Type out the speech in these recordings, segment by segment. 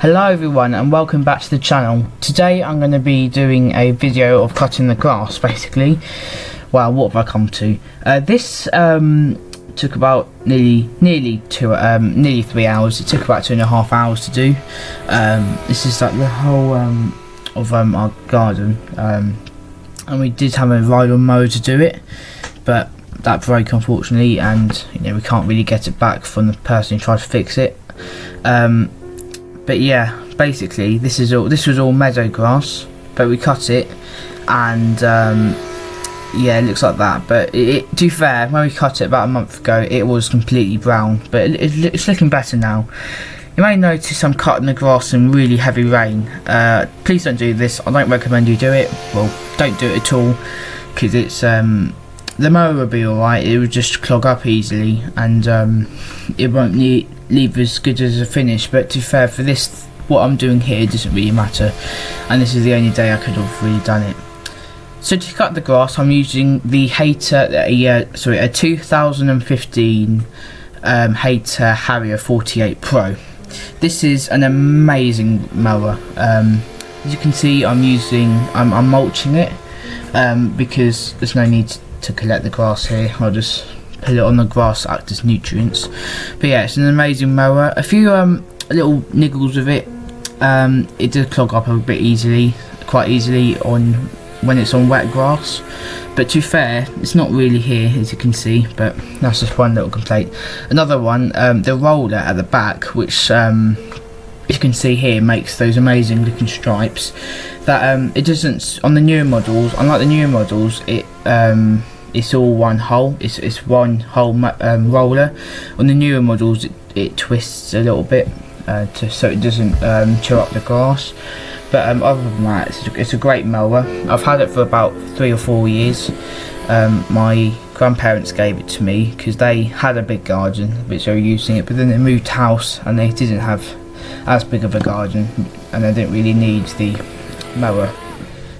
Hello everyone and welcome back to the channel. Today I'm going to be doing a video of cutting the grass basically. Well, what have I come to? This took about nearly 3 hours. It took about 2.5 hours to do. This is like the whole of our garden, and we did have a ride-on mower to do it, but that broke unfortunately, and you know we can't really get it back from the person who tried to fix it. But yeah, basically this was all meadow grass, but we cut it, and yeah, it looks like that. But to be fair, when we cut it about a month ago, it was completely brown, but it's looking better now. You may notice I'm cutting the grass in really heavy rain. Please don't do this. I don't recommend you do it. Well, don't do it at all, because it's the mower will be alright. It will just clog up easily, and it won't leave as good as a finish. But to be fair, for this, what I'm doing here doesn't really matter, and this is the only day I could have really done it. So to cut the grass, I'm using the Hayter, a 2015 Hayter Harrier 48 Pro. This is an amazing mower. As you can see, I'm mulching it because there's no need to collect the grass here. I'll just put it on the grass, act as nutrients. But yeah, it's an amazing mower. A few little niggles of it. It does clog up a bit quite easily when it's on wet grass, but to be fair, it's not really here, as you can see. But that's just one little complaint. Another one, the roller at the back, which you can see here, makes those amazing looking stripes. That it doesn't on the newer models. Unlike the newer models, it's all one hole. It's one whole roller. On the newer models, it twists a little bit so it doesn't chew up the grass. But other than that, it's a great mower. I've had it for about 3 or 4 years. My grandparents gave it to me because they had a big garden, which they were using it, but then they moved house and they didn't have as big of a garden, and they didn't really need the mower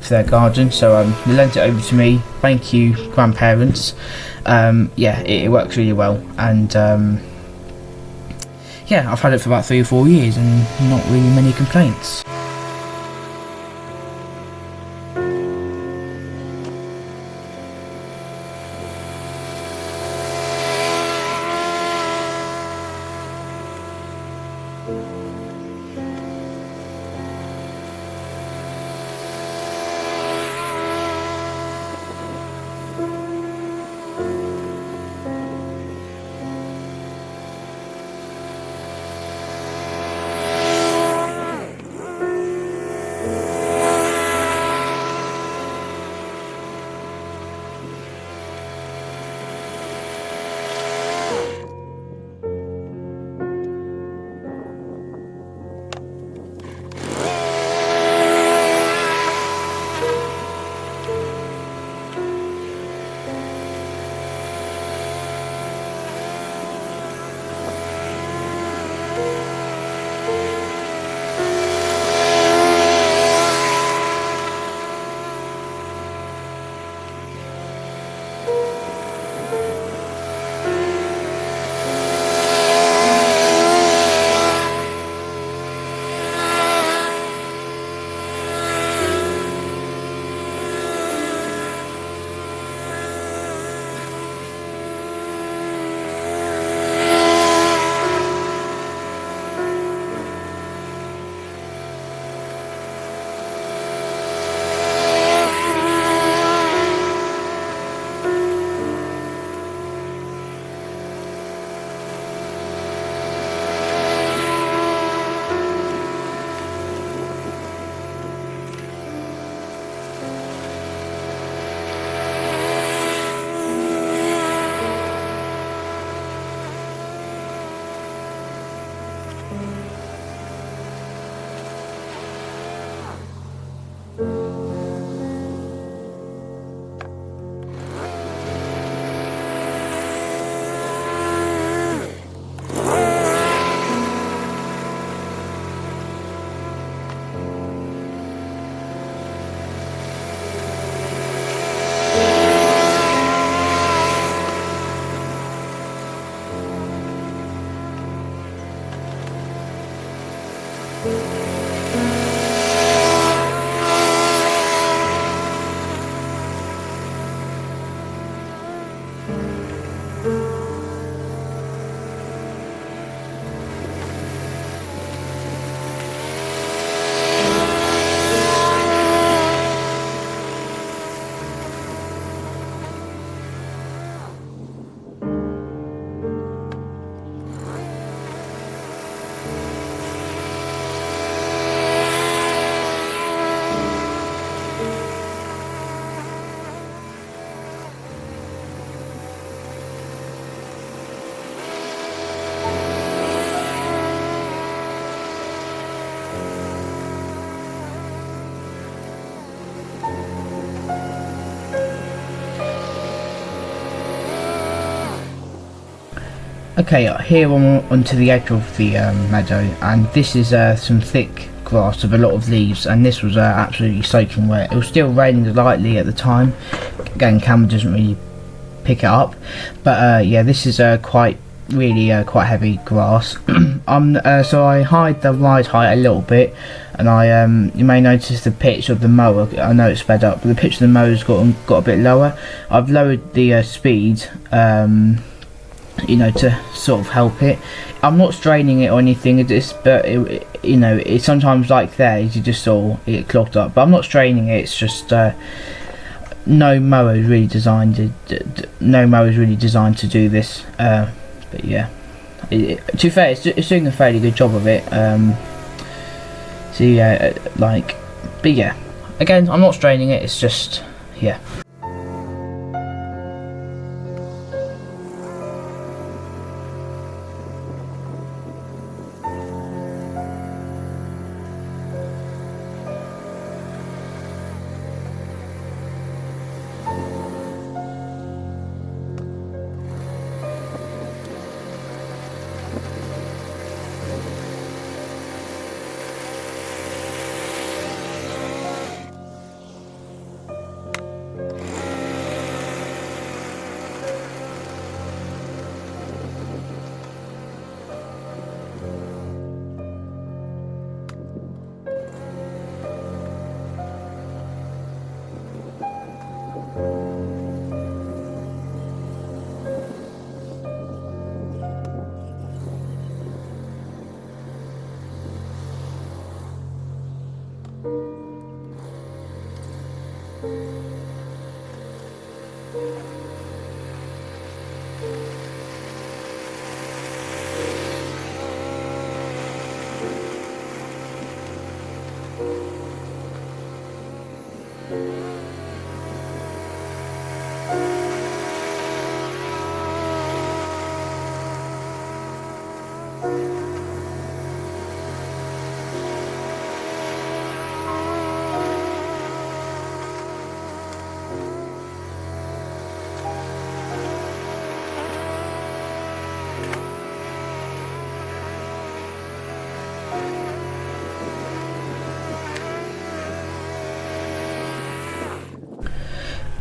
for their garden, so they lent it over to me. Thank you, grandparents. Yeah, it works really well, and yeah, I've had it for about 3 or 4 years and not really many complaints. Okay, here I'm onto the edge of the meadow, and this is some thick grass with a lot of leaves, and this was absolutely soaking wet. It was still raining lightly at the time. Again, camera doesn't really pick it up, but yeah, this is quite heavy grass. So I hide the ride height a little bit, and I you may notice the pitch of the mower. I know it's sped up, but the pitch of the mower's got a bit lower. I've lowered the speed, you know, to sort of help it. I'm not straining it or anything, but you know, it's sometimes like there, you just saw it clogged up, but I'm not straining it. It's just no mower is really designed to do this. But yeah, to be fair, it's doing a fairly good job of it. So yeah, but yeah, again, I'm not straining it. It's just, yeah.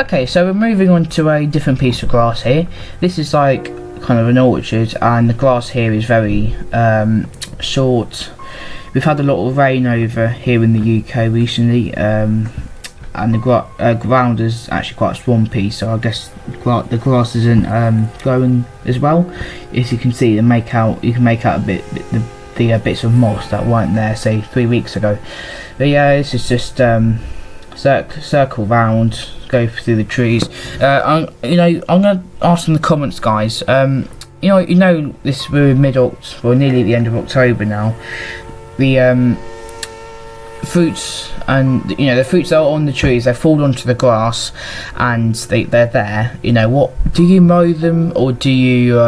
Okay, so we're moving on to a different piece of grass here. This is like kind of an orchard, and the grass here is very short. We've had a lot of rain over here in the UK recently, and the ground is actually quite swampy, so I guess the grass isn't growing as well. As you can see, you can make out a bit the bits of moss that weren't there, say 3 weeks ago. But yeah, this is just circle round, go through the trees. I'm gonna ask in the comments, guys. You know, we're we're nearly at the end of October now. The fruits and the fruits that are on the trees, they fall onto the grass, and they're there. You know, what do you mow them, or do you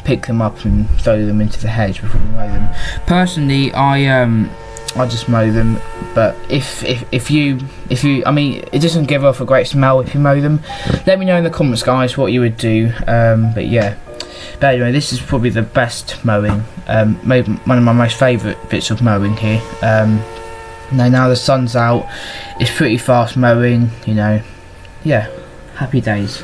pick them up and throw them into the hedge before you mow them? Personally, I just mow them, but if you I mean, it doesn't give off a great smell if you mow them. Let me know in the comments, guys, what you would do. But yeah, but anyway, this is probably the best mowing, maybe one of my most favourite bits of mowing here. Now the sun's out, it's pretty fast mowing, you know. Yeah, happy days.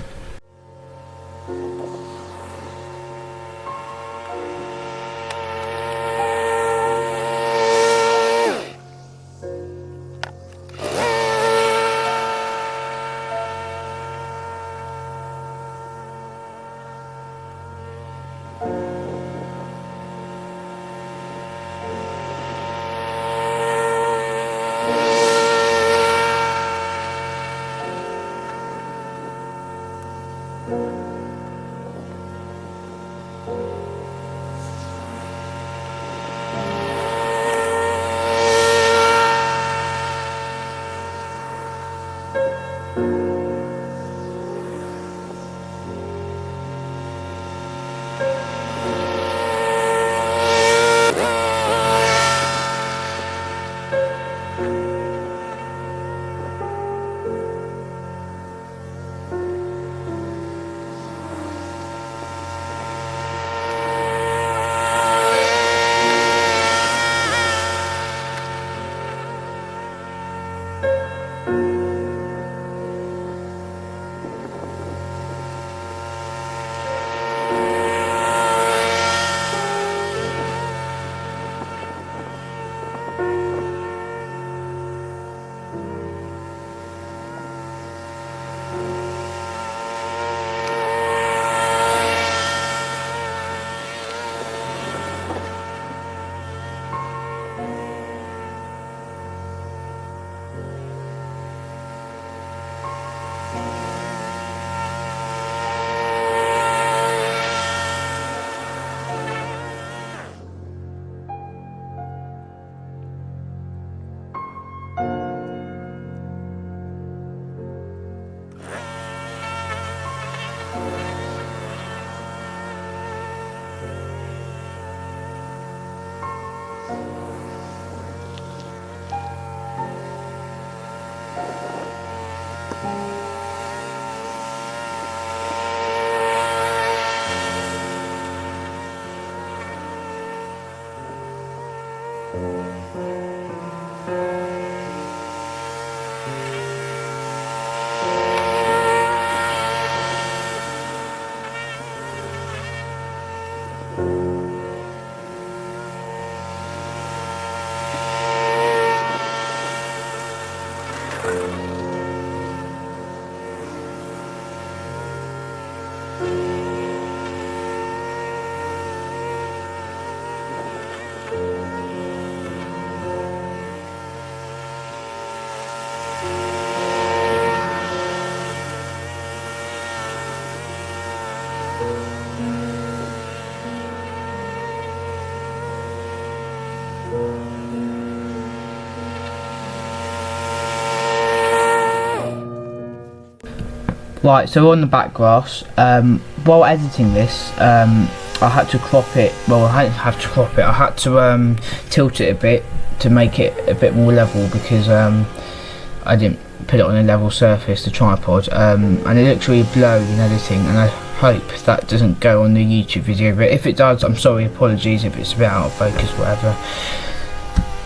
Right, so on the back grass, while editing this, I had to crop it. Well, I didn't have to crop it. I had to tilt it a bit to make it a bit more level because I didn't put it on a level surface, the tripod, and it looks really blurry in editing. And I hope that doesn't go on the YouTube video. But if it does, I'm sorry. Apologies if it's a bit out of focus, whatever.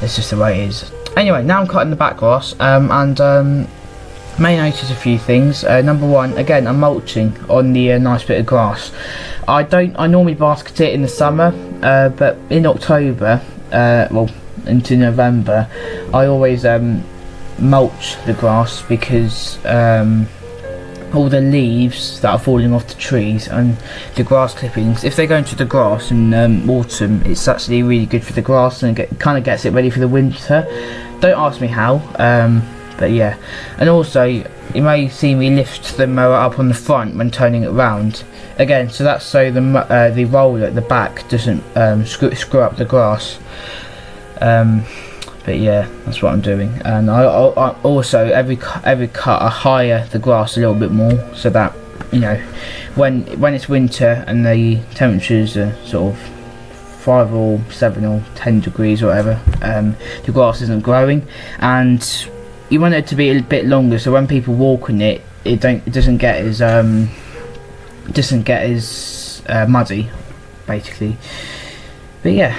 It's just the way it is. Anyway, now I'm cutting the back grass, and may notice a few things. Number one, again, I'm mulching on the nice bit of grass. I normally basket it in the summer, but in October, well, into November, I always mulch the grass because all the leaves that are falling off the trees and the grass clippings, if they go into the grass in autumn, it's actually really good for the grass and it kind of gets it ready for the winter. Don't ask me how. But yeah, and also you may see me lift the mower up on the front when turning it round. Again, so that's so the roller at the back doesn't screw up the grass. But yeah, that's what I'm doing. And I also every cut I higher the grass a little bit more so that, you know, when it's winter and the temperatures are sort of 5 or 7 or 10 degrees or whatever, the grass isn't growing, and you want it to be a bit longer so when people walk on it, it doesn't get as muddy, basically. But yeah.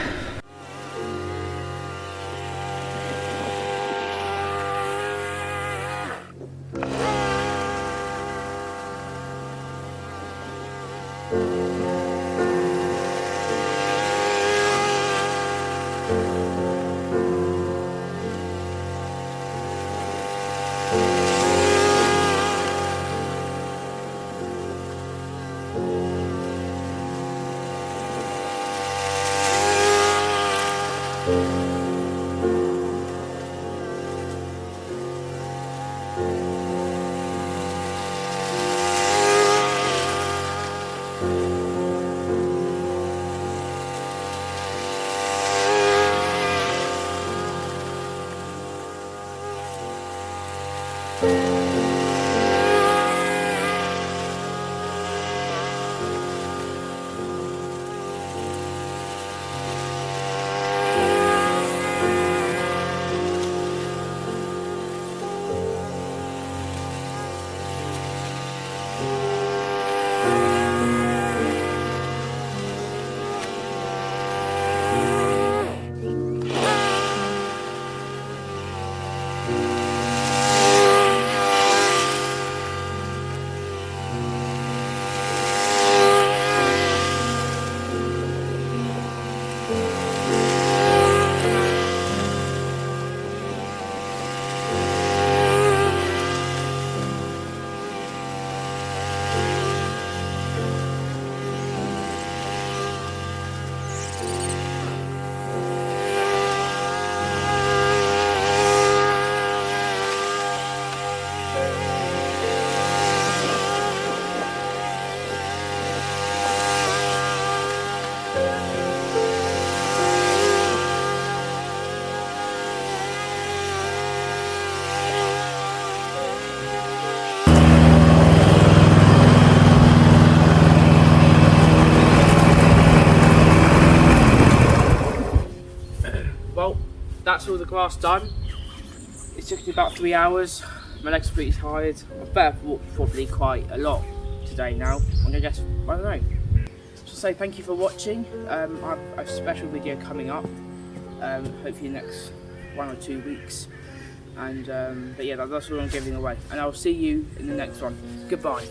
That's all the grass done. It took me about 3 hours. My legs are pretty tired. I've better walked probably quite a lot today now. I'm gonna guess, I don't know. So say thank you for watching. I have a special video coming up hopefully next 1 or 2 weeks. And but yeah, that's all I'm giving away, and I'll see you in the next one. Goodbye.